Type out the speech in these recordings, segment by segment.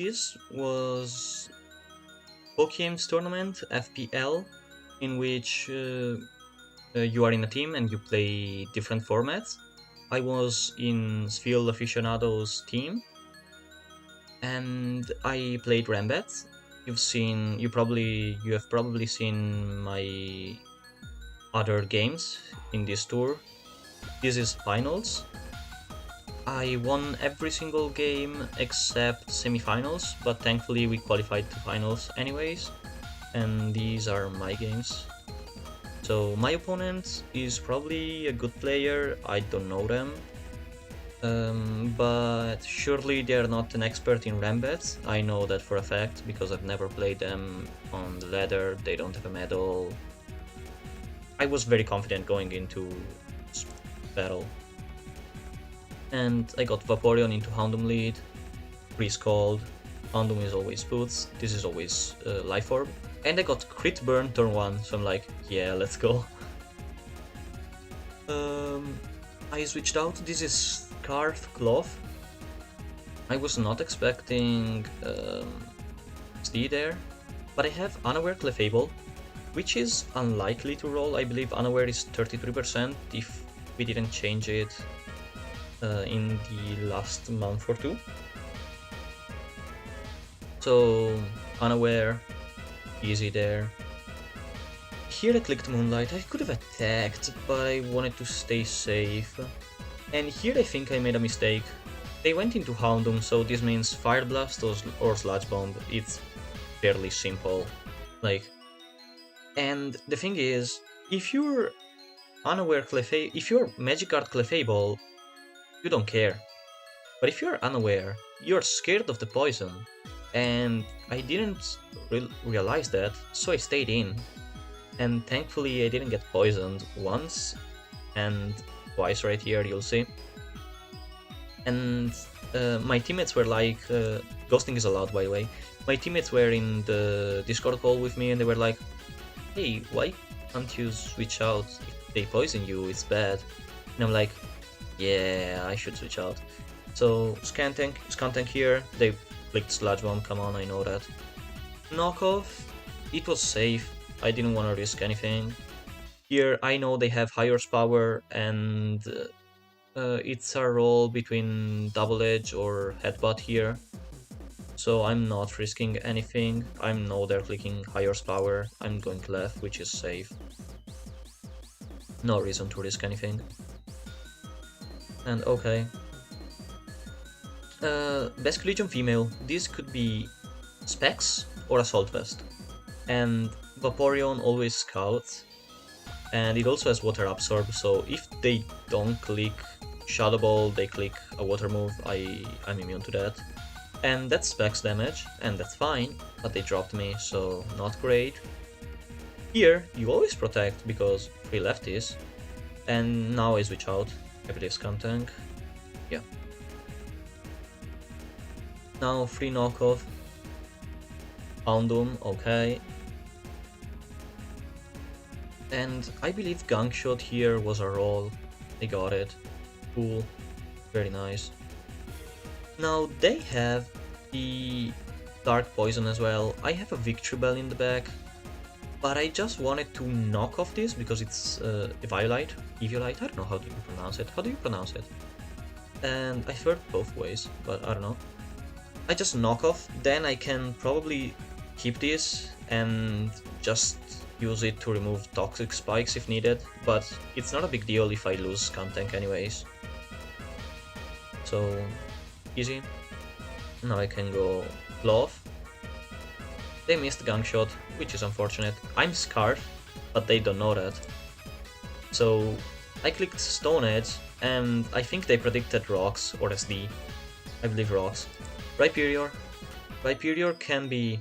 This was Pokemon's tournament, FPL, in which you are in a team and you play different formats. I was in Sphere Aficionado's team, and I played Rambat. You have probably seen my other games in this tour. This is finals. I won every single game except semifinals, but thankfully we qualified to finals anyways, and these are my games. So my opponent is probably a good player, I don't know them, but surely they're not an expert in Rambats. I know that for a fact because I've never played them on the ladder, they don't have a medal. I was very confident going into this battle. And I got Vaporeon into Houndoom lead, Freeze Cold, Houndoom is always Boots, this is always Life Orb, and I got Crit Burn turn 1, so I'm like, yeah, let's go. I switched out, this is Scarf Cloth. I was not expecting SD there, but I have Unaware Clefable, which is unlikely to roll. I believe Unaware is 33% if we didn't change it in the last month or two. So, Unaware, easy there. Here I clicked Moonlight. I could have attacked, but I wanted to stay safe. And here I think I made a mistake. They went into Houndoom, so this means Fire Blast or Sludge Bomb. It's fairly simple. And the thing is, if you're unaware if you're Magikarp Clefable, you don't care. But if you're unaware, you're scared of the poison. And I didn't realize that, so I stayed in. And thankfully I didn't get poisoned once and twice right here, you'll see. And my teammates were like, ghosting is allowed by the way, my teammates were in the Discord call with me and they were like, hey, why can't you switch out? If they poison you, it's bad. And I'm like, yeah, I should switch out. So Scantank here, they clicked Sludge Bomb, come on, I know that. Knockoff, it was safe, I didn't want to risk anything. Here I know they have higher power and it's a roll between Double Edge or Headbutt here. So I'm not risking anything, I know they're clicking higher power, I'm going left, which is safe. No reason to risk anything. And okay. Best Legion female, this could be Specs or Assault Vest. And Vaporeon always scouts, and it also has Water Absorb, so if they don't click Shadow Ball, they click a Water move, I'm immune to that. And that's Specs damage, and that's fine, but they dropped me, so not great. Here, you always protect, because 3 lefties, and now I switch out, I believe Scantank, yeah. Now 3 knockoff, Houndoom, okay. And I believe Gunk Shot here was a roll, they got it, cool, very nice. Now they have the Dark Poison as well, I have a Victory Bell in the back, but I just wanted to knock off this because it's Eviolite, I don't know how do you pronounce it, and I've heard both ways, but I don't know. I just knock off, then I can probably keep this and just use it to remove Toxic Spikes if needed, but it's not a big deal if I lose Scantank anyways. So, easy. Now I can go Glove. They missed Gunk Shot, which is unfortunate. I'm scarred, but they don't know that. So, I clicked Stone Edge, and I think they predicted Rocks or SD. I believe Rocks. Rhyperior can be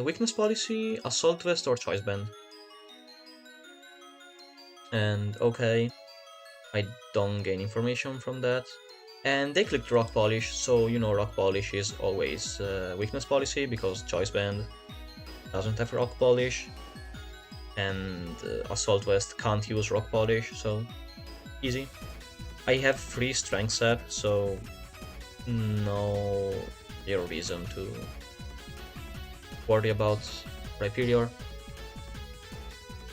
Weakness Policy, Assault Vest, or Choice Band. And okay, I don't gain information from that. And they clicked Rock Polish, so you know Rock Polish is always Weakness Policy, because Choice Band doesn't have Rock Polish, and Assault Vest can't use Rock Polish, so easy. I have 3 Strength Sap, so no zero reason to worry about Rhyperior.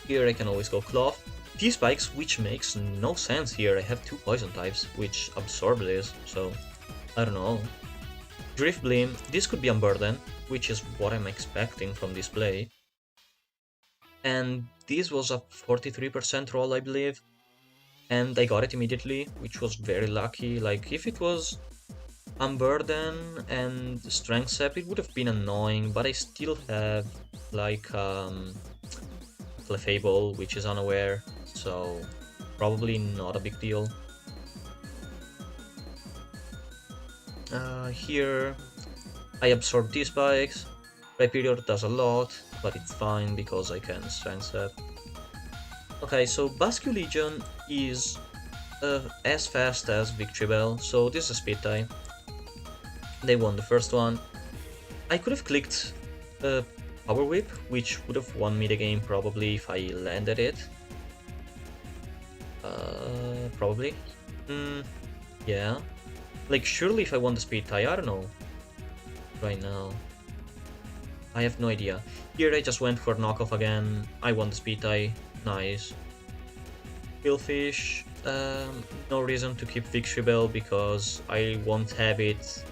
Here I can always go Cloth. T-Spikes, which makes no sense here. I have 2 poison types, which absorb this, so I don't know. Drift Beam, this could be Unburden, which is what I'm expecting from this play. And this was a 43% roll, I believe. And I got it immediately, which was very lucky. Like, if it was Unburden and Strength Sap, it would have been annoying, but I still have, like, Clefable, which is unaware, so probably not a big deal. Here, I absorb these spikes. Rhyperior does a lot, but it's fine because I can Strength Sap. Okay, so Basque Legion is as fast as Victreebel, so this is a speed tie. They won the first one. I could have clicked Power Whip, which would have won me the game probably if I landed it. Probably. Yeah. Like, surely if I won the speed tie, I don't know. Right now. I have no idea. Here I just went for knockoff again. I won the speed tie. Nice. Killfish. No reason to keep Victreebel because I won't have it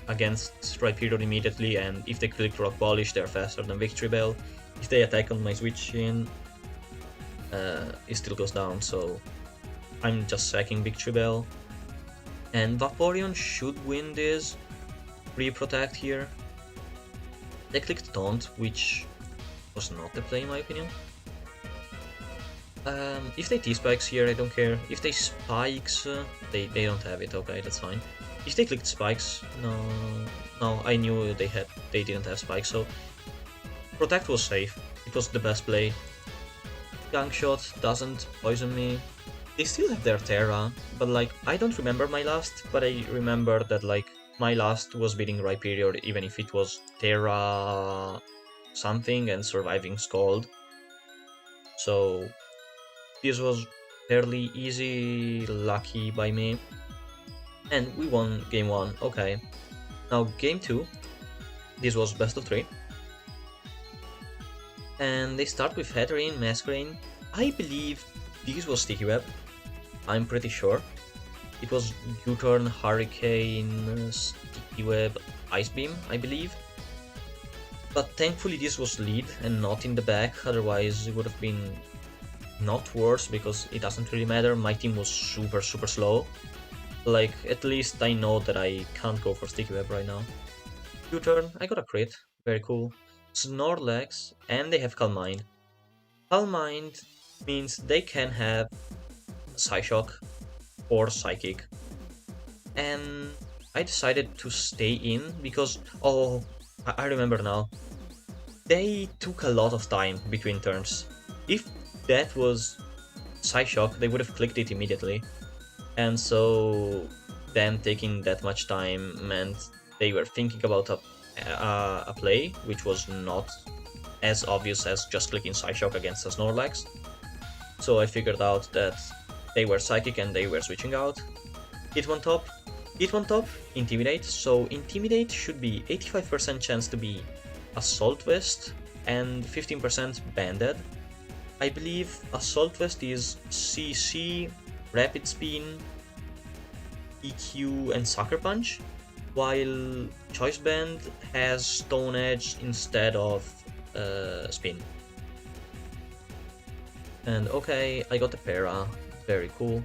against Rhyperior immediately, and if they click Rock Polish, they're faster than Victreebel. If they attack on my switch in, it still goes down, so I'm just sacking Victreebel. And Vaporeon should win this pre-protect here. They clicked Taunt, which was not the play in my opinion. If they T-Spikes here, I don't care. If they Spikes, they don't have it, okay, that's fine. If they clicked Spikes, no, I knew they didn't have Spikes, so Protect was safe. It was the best play. Gunk Shot doesn't poison me. They still have their Terra, but like, I don't remember my last, but I remember that like, my last was beating Rhyperior even if it was Terra something and surviving Scald. So this was fairly easy, lucky by me. And we won game 1, okay. Now game 2, this was best of 3. And they start with Hatterene, Masquerain. I believe this was Sticky Web. I'm pretty sure. It was U-Turn, Hurricane, Sticky Web, Ice Beam, I believe. But thankfully this was lead and not in the back, otherwise it would have been not worse because it doesn't really matter. My team was super slow. Like, at least I know that I can't go for Sticky Web right now. U-Turn, I got a crit, very cool. Snorlax, and they have Calm Mind. Calm Mind means they can have Psyshock or Psychic. And I decided to stay in because, oh, I remember now. They took a lot of time between turns. If that was Psyshock, they would have clicked it immediately. And so them taking that much time meant they were thinking about a play, which was not as obvious as just clicking Psyshock against a Snorlax. So I figured out that they were Psychic and they were switching out. Hit one top, Intimidate. So Intimidate should be 85% chance to be Assault Vest and 15% Banded. I believe Assault Vest is CC, Rapid Spin, EQ and Sucker Punch, while Choice Band has Stone Edge instead of Spin. And okay, I got the Para, very cool.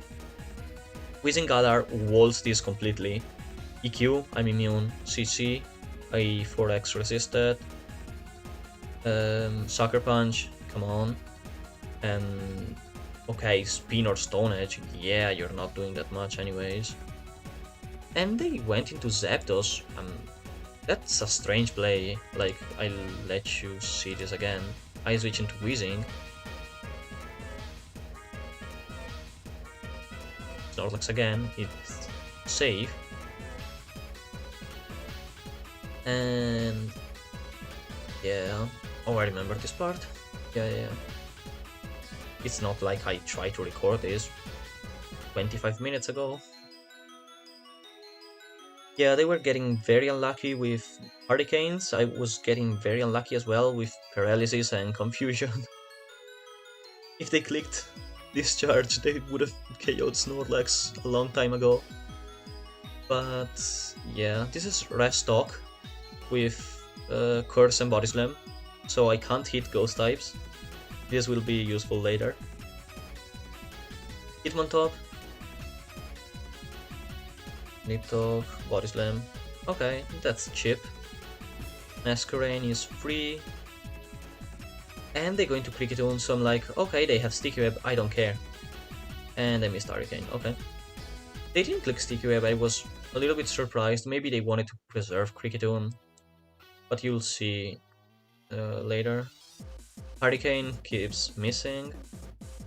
Wizengalar walls this completely. EQ, I'm immune. CC, I 4x resisted. Sucker Punch, come on. And okay, Spin or Stone Edge, yeah, you're not doing that much anyways. And they went into Zapdos. That's a strange play. Like, I'll let you see this again. I switch into Weezing. Snorlax again, it's safe. And yeah. Oh, I remember this part. Yeah. It's not like I tried to record this 25 minutes ago. Yeah, they were getting very unlucky with hurricanes. I was getting very unlucky as well with paralysis and confusion. If they clicked discharge, they would have KO'd Snorlax a long time ago. But yeah, this is rest talk with Curse and Body Slam, so I can't hit Ghost types. This will be useful later. Hitmontop, Nip Talk, Body Slam. Okay, that's cheap. Masquerain is free. And they're going to Cricketune, so I'm like, okay, they have Sticky Web, I don't care. And I missed Hurricane, okay. They didn't click Sticky Web, I was a little bit surprised. Maybe they wanted to preserve Cricketune, but you'll see later. Hurricane keeps missing,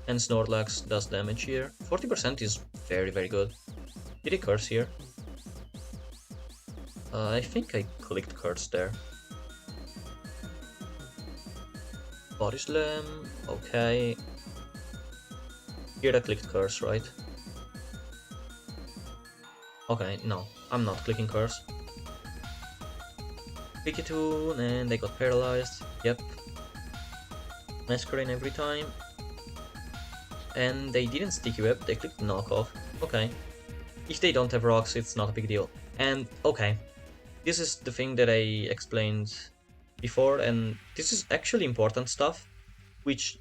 and Snorlax does damage here. 40% is very, very good. Did he curse here? I think I clicked curse there. Body Slam, okay. Here I clicked curse, right? Okay, no, I'm not clicking curse. Pikachu, and they got paralyzed, yep. Masquerain every time. And they didn't Sticky Web, they clicked knockoff, okay. If they don't have rocks, it's not a big deal. And, okay, this is the thing that I explained before, and this is actually important stuff, which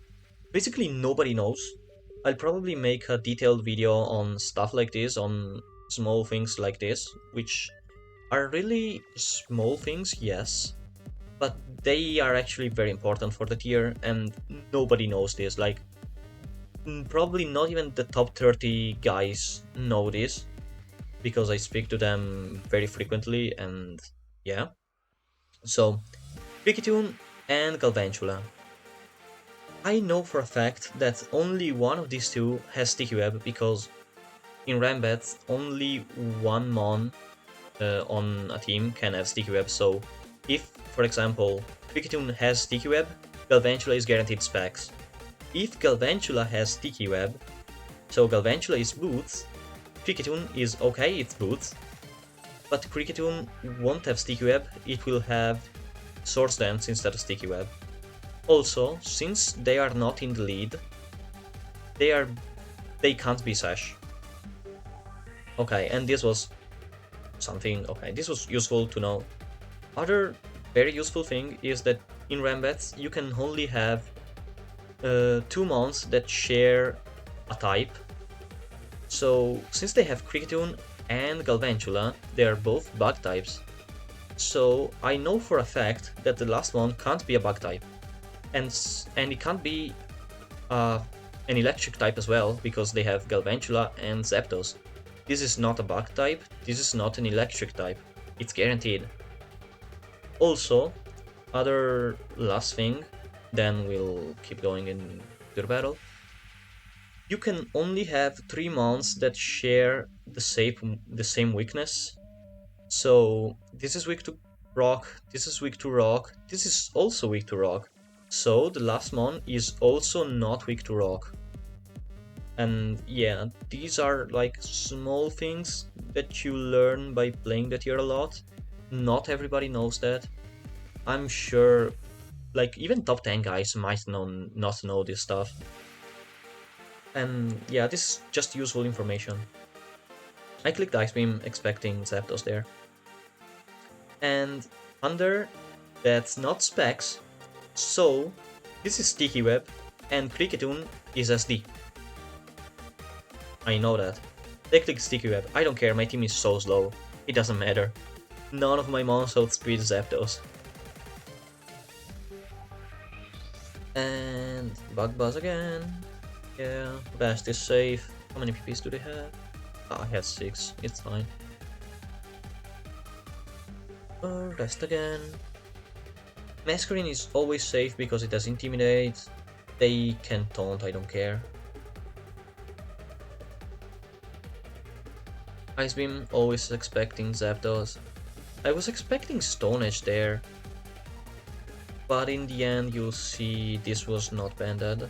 basically nobody knows. I'll probably make a detailed video on stuff like this, on small things like this, which are really small things, yes, but they are actually very important for the tier, and nobody knows this. Like, probably not even the top 30 guys know this, because I speak to them very frequently, and yeah. So, Pikachu and Galvantula. I know for a fact that only one of these two has Sticky Web, because in Rambats only one Mon on a team can have Sticky Web, so if, for example, Pikachu has Sticky Web, Galvantula is guaranteed specs. If Galvantula has Sticky Web, so Galvantula is Boots, Pikachu is okay, it's Boots, but Cricketune won't have Sticky Web, it will have Swords Dance instead of Sticky Web. Also, since they are not in the lead, they can't be Sash. Okay, and this was something, okay, this was useful to know. Other very useful thing is that in Rambats you can only have 2 mons that share a type. So since they have Cricketune and Galvantula, they are both bug types. So I know for a fact that the last one can't be a bug type. And it can't be an electric type as well, because they have Galvantula and Zapdos. This is not a bug type, this is not an electric type, it's guaranteed. Also, other last thing, then we'll keep going in your battle. You can only have 3 mons that share the same weakness. So this is weak to rock, this is weak to rock, this is also weak to rock. So the last mon is also not weak to rock. And yeah, these are like small things that you learn by playing the tier a lot. Not everybody knows that. I'm sure, like, even top 10 guys might not know this stuff. And yeah, this is just useful information. I clicked Ice Beam expecting Zapdos there. And under, that's not specs, so this is Sticky Web, and Cricketune is SD. I know that. They click Sticky Web, I don't care, my team is so slow. It doesn't matter. None of my mons outspeed Zapdos. And Bug Buzz again. Yeah, Vast is safe. How many PPs do they have? Oh, I have 6, it's fine. Rest again. Masquerain is always safe because it has Intimidate. They can taunt, I don't care. Ice Beam, always expecting Zapdos. I was expecting Stone Edge there, but in the end you'll see this was not banded.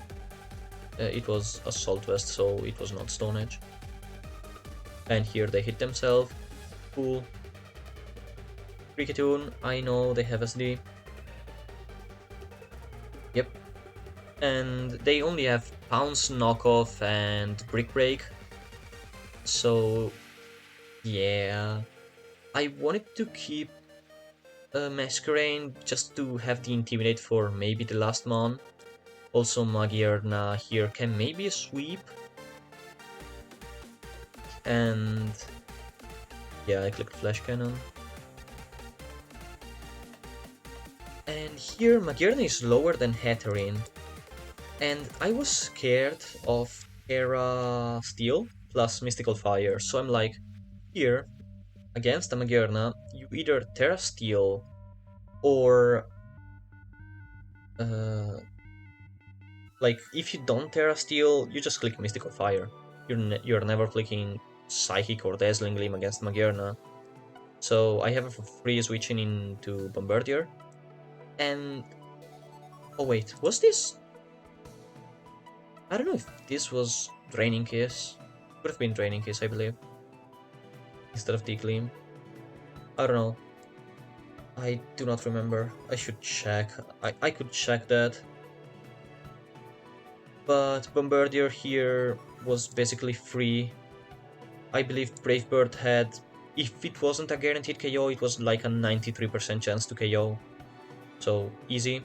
It was Assault Vest, so it was not Stone Edge. And here they hit themselves. Cool. Cricketune, I know they have SD. Yep. And they only have Pounce, Knockoff, and Brick Break. So, yeah. I wanted to keep Masquerain just to have the Intimidate for maybe the last mon. Also, Magierna here can maybe sweep. And yeah, I clicked Flash Cannon. And here Magierna is lower than Hatterene. And I was scared of Terra Steel plus Mystical Fire, so I'm like, here, against the Magierna, you either Terra Steel or like if you don't Terra Steel, you just click Mystical Fire. You're never clicking Psychic or Dazzling Gleam against Magierna. So I have a free switching into Bombardier. And oh wait, was this? I don't know if this was Draining Kiss. Could have been Draining Kiss, I believe. Instead of D-Gleam. I don't know. I do not remember. I should check. I could check that. But Bombardier here was basically free. I believe Brave Bird had, if it wasn't a guaranteed KO, it was like a 93% chance to KO. So easy.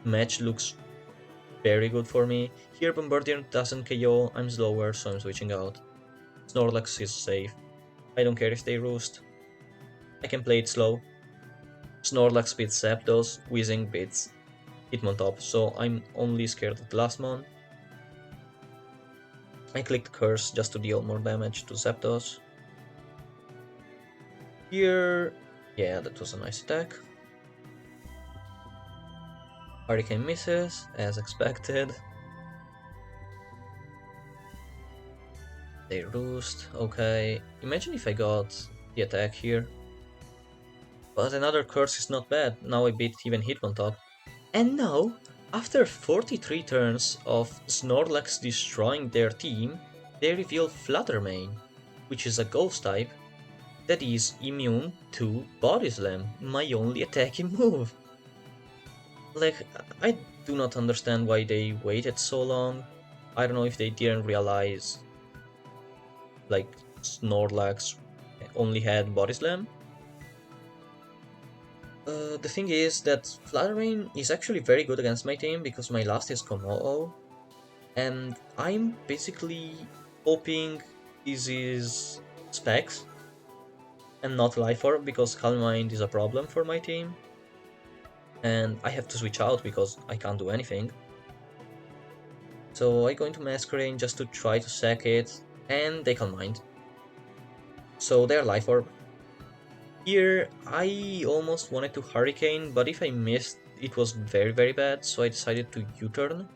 Match looks very good for me. Here Bombardier doesn't KO, I'm slower, so I'm switching out. Snorlax is safe. I don't care if they roost. I can play it slow. Snorlax beats Zapdos, Weezing beats Hitmontop, so I'm only scared of the last mon. I clicked Curse just to deal more damage to Zapdos. Here, yeah, that was a nice attack. Hurricane misses, as expected. They roost, okay. Imagine if I got the attack here. But another curse is not bad, now I beat even Hitmontop. And now, after 43 turns of Snorlax destroying their team, they reveal Fluttermane, which is a ghost type that is immune to Body Slam, my only attacking move. Like, I do not understand why they waited so long. I don't know if they didn't realize, like, Snorlax only had Body Slam. The thing is that Fluttermane is actually very good against my team because my last is Kommo-o, and I'm basically hoping this is Specs and not Life Orb because Calm Mind is a problem for my team. And I have to switch out because I can't do anything. So I go into Masquerain just to try to sack it, and they Calm Mind. So they're Life Orb. Here, I almost wanted to Hurricane, but if I missed, it was very very bad, so I decided to U-turn,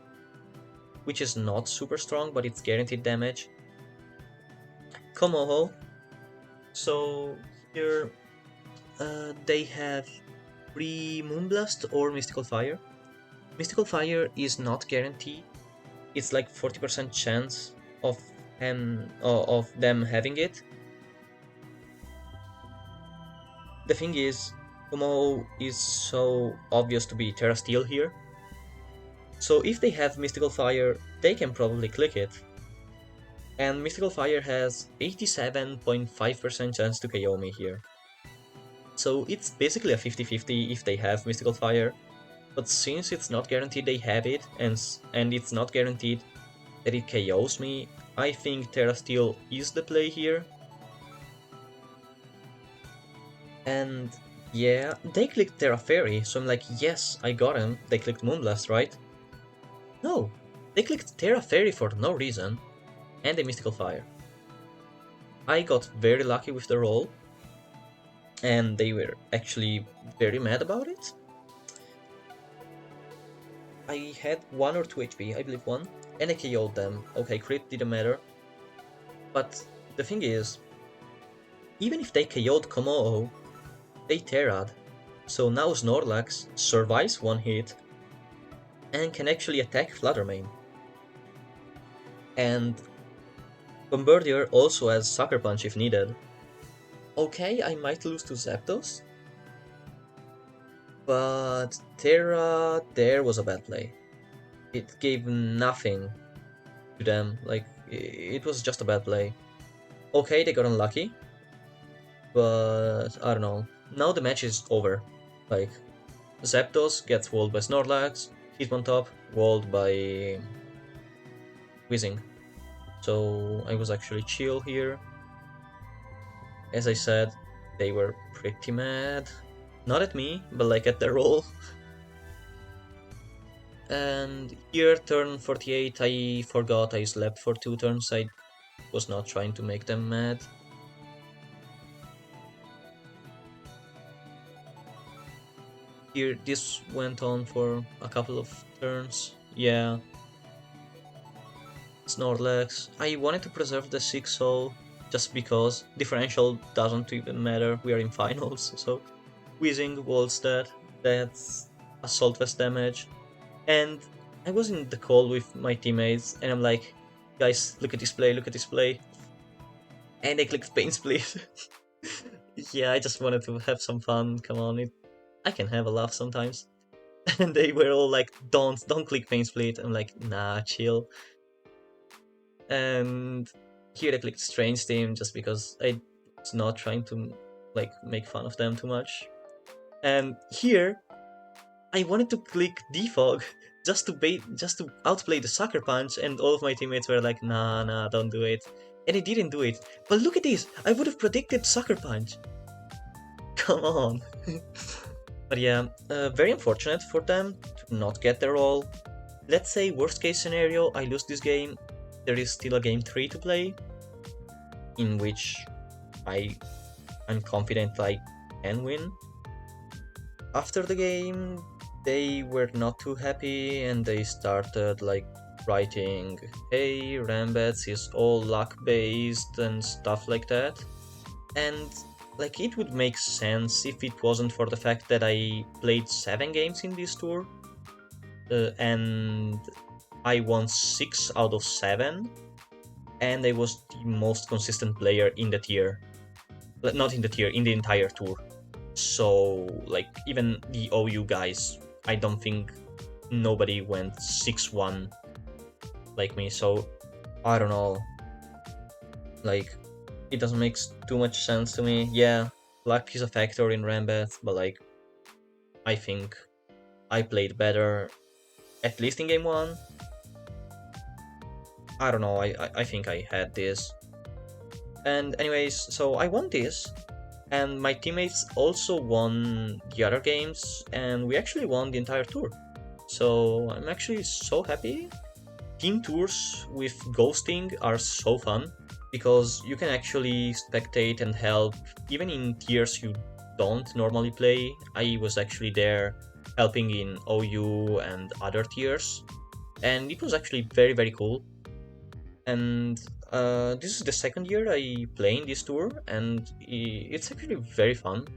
which is not super strong, but it's guaranteed damage. Kommo-o. So here, they have free Moonblast or Mystical Fire. Mystical Fire is not guaranteed. It's like 40% chance of them having it. The thing is, Kommo-o is so obvious to be Terra Steel here. So if they have Mystical Fire, they can probably click it. And Mystical Fire has 87.5% chance to KO me here. So it's basically a 50-50 if they have Mystical Fire. But since it's not guaranteed they have it, and it's not guaranteed that it KOs me, I think Terra Steel is the play here. And yeah, they clicked Terra Fairy, so I'm like, yes, I got him. They clicked Moonblast, right? No, they clicked Terra Fairy for no reason, and a Mystical Fire. I got very lucky with the roll, and they were actually very mad about it. I had 1 or 2 HP, I believe 1, and I KO'd them. Okay, crit didn't matter. But the thing is, even if they KO'd Kommo-o, they Terra'd, so now Snorlax survives 1 hit and can actually attack Fluttermane. And Bombardier also has Sucker Punch if needed. Okay, I might lose to Zapdos, but there was a bad play. It gave nothing to them, like, it was just a bad play. Okay, they got unlucky, but I don't know. Now the match is over. Like, Zapdos gets walled by Snorlax, Hitmontop walled by Whizzing. So I was actually chill here. As I said, they were pretty mad. Not at me, but like at their role. And here, turn 48, I forgot I slept for 2 turns. I was not trying to make them mad. Here, this went on for a couple of turns. Yeah. Snorlax. I wanted to preserve the 6-0 just because differential doesn't even matter. We are in finals, so Whizzing walls that. That's assault vest damage. And I was in the call with my teammates, and I'm like, guys, look at this play, look at this play. And they clicked Pain Split. Yeah, I just wanted to have some fun. Come on, I can have a laugh sometimes. And they were all like, don't click Pain Split. I'm like, nah, chill. And here I clicked Strange Team just because I was not trying to like make fun of them too much. And here I wanted to click Defog just to outplay the Sucker Punch, and all of my teammates were like, nah, don't do it. And I didn't do it. But look at this! I would have predicted Sucker Punch! Come on! But yeah, very unfortunate for them to not get their all. Let's say worst case scenario, I lose this game. There is still a game 3 to play, in which I'm confident I can win. After the game, they were not too happy and they started like writing, hey, Rambats is all luck based and stuff like that. And like it would make sense if it wasn't for the fact that I played 7 games in this tour and I won 6 out of 7, and I was the most consistent player in the tier. Not in the tier, in the entire tour. So, like, even the OU guys, I don't think nobody went 6-1 like me, so I don't know. Like, it doesn't make too much sense to me. Yeah, luck is a factor in Rambat, but like, I think I played better, at least in game 1. I don't know, I think I had this. And anyways, so I won this, and my teammates also won the other games, and we actually won the entire tour. So I'm actually so happy. Team tours with ghosting are so fun, because you can actually spectate and help, even in tiers you don't normally play. I was actually there helping in OU and other tiers, and it was actually very, very cool. And this is the second year I play in this tour, and it's actually very fun.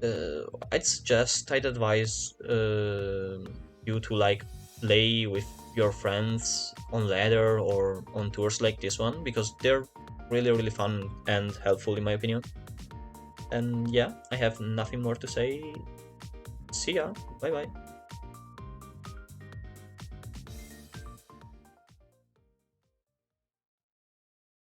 I'd advise you to like play with your friends on ladder or on tours like this one, because they're really, really fun and helpful in my opinion. And yeah, I have nothing more to say. See ya, bye bye.